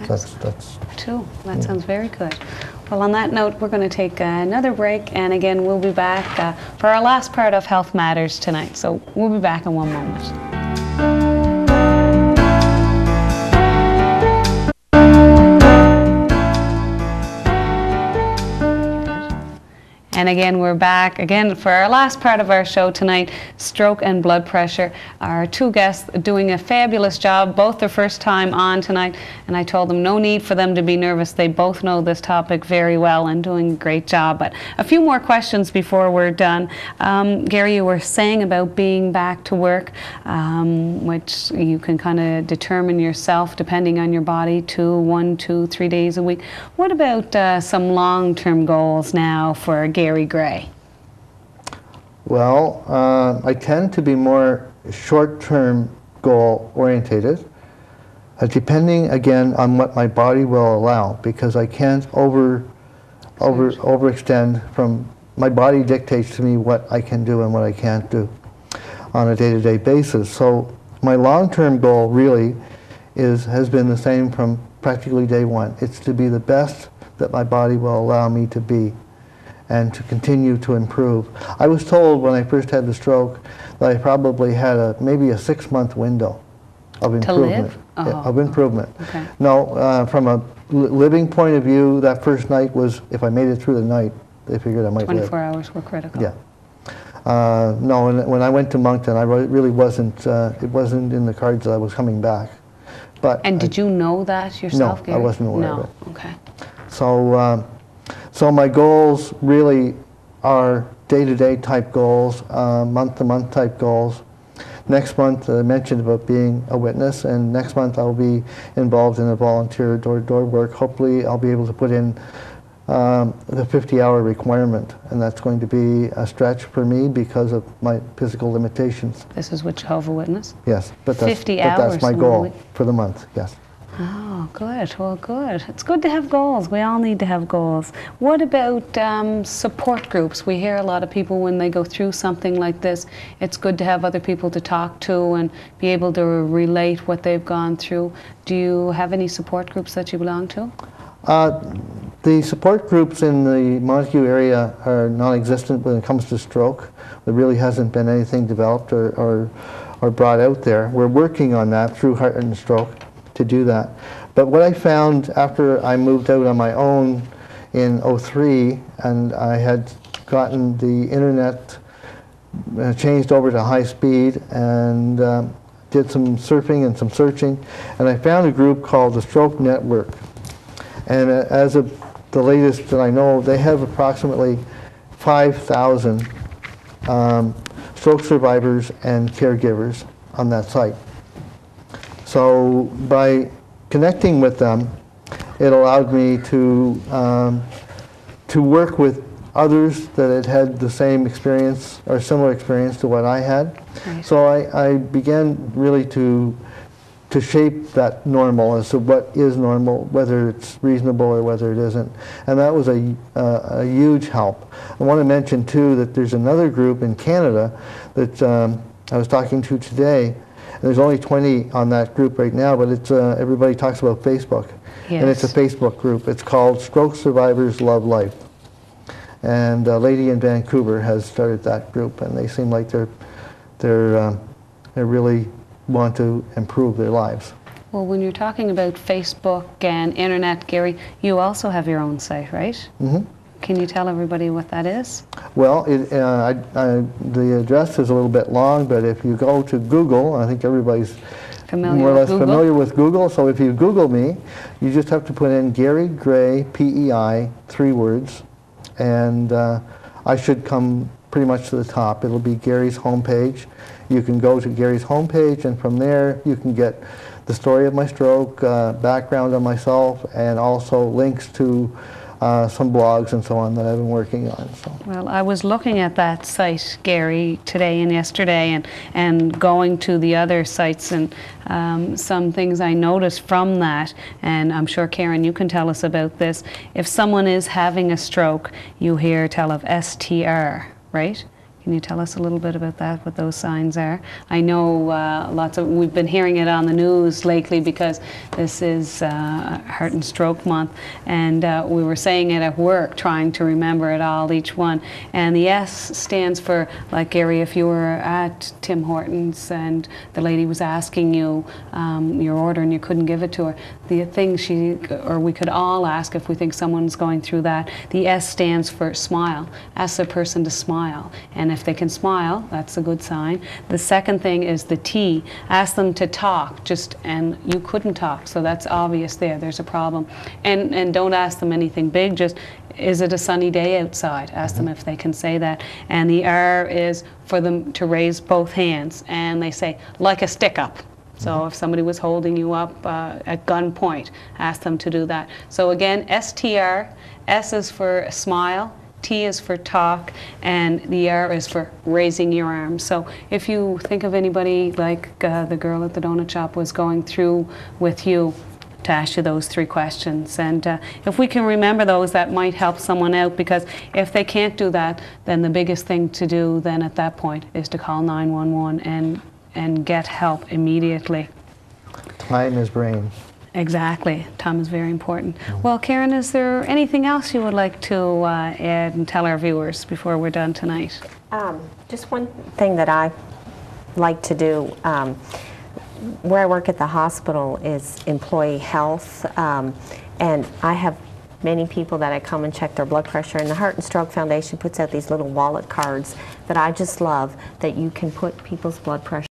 Okay. That's 2. That sounds very good. Well, on that note, we're going to take another break, and again, we'll be back for our last part of Health Matters tonight. So we'll be back in one moment. And again, we're back again for our last part of our show tonight, stroke and blood pressure. Our 2 guests doing a fabulous job, both their first time on tonight, and I told them no need for them to be nervous. They both know this topic very well and doing a great job. But a few more questions before we're done. Gary, you were saying about being back to work, which you can kind of determine yourself depending on your body, 1, 2, 3 days a week. What about some long-term goals now for Gary Gray? Well, I tend to be more short-term goal orientated, depending again on what my body will allow, because I can't overextend. From my body dictates to me what I can do and what I can't do on a day-to-day basis. So my long-term goal really has been the same from practically day one. It's to be the best that my body will allow me to be, and to continue to improve. I was told when I first had the stroke that I probably had maybe a 6-month window of improvement. To live? Of improvement. Okay. No, from a living point of view, that first night was, if I made it through the night, they figured I might live. 24 hours were critical. Yeah. No, when I went to Moncton, I really wasn't, it wasn't in the cards that I was coming back. And did you know that yourself, No, Gary? I wasn't aware of it. Okay. So my goals really are day-to-day type goals, month-to-month type goals. Next month, I mentioned about being a witness, and next month I'll be involved in a volunteer door-to-door work. Hopefully I'll be able to put in the 50-hour requirement, and that's going to be a stretch for me because of my physical limitations. This is with Jehovah's Witness? Yes, but that's my goal for the month, yes. Oh, good. Well, good. It's good to have goals. We all need to have goals. What about support groups? We hear a lot of people when they go through something like this, it's good to have other people to talk to and be able to relate what they've gone through. Do you have any support groups that you belong to? The support groups in the Montague area are non-existent when it comes to stroke. There really hasn't been anything developed or brought out there. We're working on that through Heart and Stroke to do that. But what I found after I moved out on my own in '03, and I had gotten the internet changed over to high speed and did some surfing and some searching, and I found a group called the Stroke Network. And as of the latest that I know, they have approximately 5,000 stroke survivors and caregivers on that site. So by connecting with them, it allowed me to work with others that had had the same experience or similar experience to what I had. Right. So I began really to shape that normal as to what is normal, whether it's reasonable or whether it isn't. And that was a huge help. I want to mention too that there's another group in Canada that I was talking to today. There's only 20 on that group right now, but it's everybody talks about Facebook. Yes. And it's a Facebook group. It's called Stroke Survivors Love Life. And a lady in Vancouver has started that group, and they seem like they really want to improve their lives. Well, when you're talking about Facebook and internet, Gary, you also have your own site, right? Mm-hmm. Can you tell everybody what that is? Well, the address is a little bit long, but if you go to Google, I think everybody's more or less familiar with Google. So if you Google me, you just have to put in Gary Gray, PEI, 3 words, and I should come pretty much to the top. It'll be Gary's homepage. You can go to Gary's homepage, and from there you can get the story of my stroke, background on myself, and also links to some blogs and so on that I've been working on. So. Well, I was looking at that site, Gary, today and yesterday, and going to the other sites, and some things I noticed from that, and I'm sure, Karen, you can tell us about this. If someone is having a stroke, you hear tell of STR, right? Can you tell us a little bit about that, what those signs are? I know we've been hearing it on the news lately because this is Heart and Stroke Month, and we were saying it at work, trying to remember it all, each one. And the S stands for, like Gary, if you were at Tim Hortons and the lady was asking you your order and you couldn't give it to her, the thing we could all ask if we think someone's going through that, the S stands for smile. Ask the person to smile. And if they can smile, that's a good sign. The second thing is the T. Ask them to talk, and you couldn't talk, so that's obvious there. There's a problem. And don't ask them anything big, just, is it a sunny day outside? Ask them if they can say that. And the R is for them to raise both hands, and they say, like a stick up. So if somebody was holding you up at gunpoint, ask them to do that. So again, STR, S is for smile, T is for talk, and the R is for raising your arms. So if you think of anybody like the girl at the donut shop was going through with you, to ask you those 3 questions. And if we can remember those, that might help someone out, because if they can't do that, then the biggest thing to do then at that point is to call 911 and get help immediately. Time is brain. Exactly. Time is very important. Well, Karen, is there anything else you would like to add and tell our viewers before we're done tonight? Just one thing that I like to do, where I work at the hospital is employee health, and I have many people that I come and check their blood pressure, and the Heart and Stroke Foundation puts out these little wallet cards that I just love, that you can put people's blood pressure